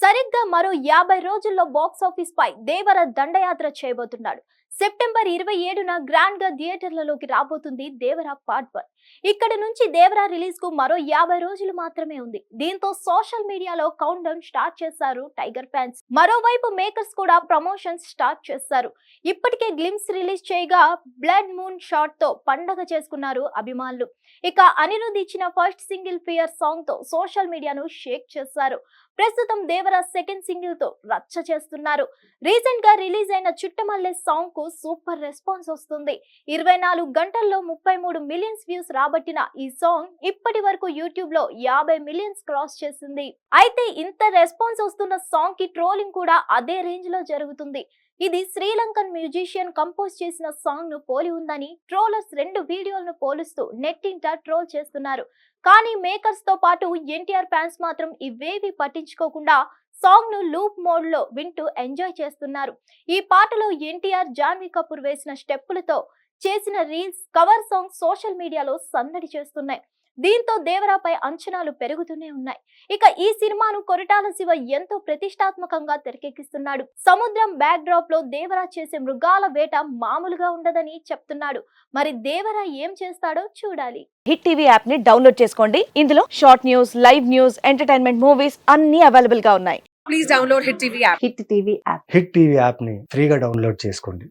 సరిగ్గా మరో 50 రోజుల్లో బాక్సాఫీస్ పై దేవర దండయాత్ర చేయబోతున్నాడు. సెప్టెంబర్ 27న గ్రాండ్ గా థియేటర్లలోకి రాబోతుంది దేవర పార్ట్ 1. ఇక్కడ నుంచి దేవర రిలీజ్ కు మరో 50 రోజులు మాత్రమే ఉంది. దీంతో సోషల్ మీడియాలో కౌంట్ డౌన్ స్టార్ట్ చేశారు టైగర్ ఫ్యాన్స్. మరోవైపు మేకర్స్ కూడా ప్రమోషన్స్ స్టార్ట్ చేశారు. ఇప్పటికే గ్లిమ్స్ రిలీజ్ చేయగా బ్లడ్ మూన్ షాట్ తో పండగ చేసుకున్నారు అభిమానులు. ఇక అనిరుద్ ఇచ్చిన ఫస్ట్ సింగిల్ ఫియర్ సాంగ్ తో సోషల్ మీడియాను షేక్ చేశారు. ప్రస్తుతం దేవర సెకండ్ సింగిల్ తో రచ్చ చేస్తున్నారు. రీసెంట్ గా రిలీజ్ అయిన చుట్టమల్లె సాంగ్ కు సూపర్ రెస్పాన్స్ వస్తుంది. 24 గంటల్లో 33 మిలియన్స్ వ్యూస్ రాబట్టిన ఈ సాంగ్ ఇప్పటి వరకు యూట్యూబ్ లో 50 మిలియన్స్ క్రాస్ చేసింది. అయితే ఇంత రెస్పాన్స్ వస్తున్న సాంగ్ కి ట్రోలింగ్ కూడా అదే రేంజ్ లో జరుగుతుంది. ఇది శ్రీలంకన్ మ్యూజిషియన్ కంపోజ్ చేసిన సాంగ్ ను పోలి ఉందని ట్రోలర్స్ 2 వీడియోలను పోలుస్తూ నెట్టింట ట్రోల్ చేస్తున్నారు. కానీ మేకర్స్ తో పాటు ఎన్టీఆర్ ఫ్యాన్స్ మాత్రం ఇవేవి పట్టించుకోకుండా సాంగ్ ను లూప్ మోడ్ లో వింటూ ఎంజాయ్ చేస్తున్నారు. ఈ పాటలో ఎన్టీఆర్ జాన్వీ కపూర్ వేసిన స్టెప్పులతో చేసిన రీల్స్ కవర్ సాంగ్ సోషల్ మీడియాలో సందడి చేస్తున్నాయి. దీంతో దేవరాపై అంచనాలు పెరుగుతూనే ఉన్నాయి. ఇక ఈ సినిమాను కొరటాల శివ ఎంతో ప్రతిష్టాత్మకంగా తెరకెక్కిస్తున్నాడు. సముద్రం బ్యాక్ డ్రాప్ లో దేవరా చేసే మృగాల వేట మామూలుగా ఉండదని చెప్తున్నాడు. మరి దేవరా ఏం చేస్తాడో చూడాలి. హిట్ టీవీ యాప్ ని డౌన్లోడ్ చేసుకోండి. ఇందులో short news, live news, entertainment movies అన్ని అవైలబుల్ గా ఉన్నాయి. Please download Hit TV app. Hit TV app hit TV యాప్ని ఫ్రీగా డౌన్లోడ్ చేసుకోండి.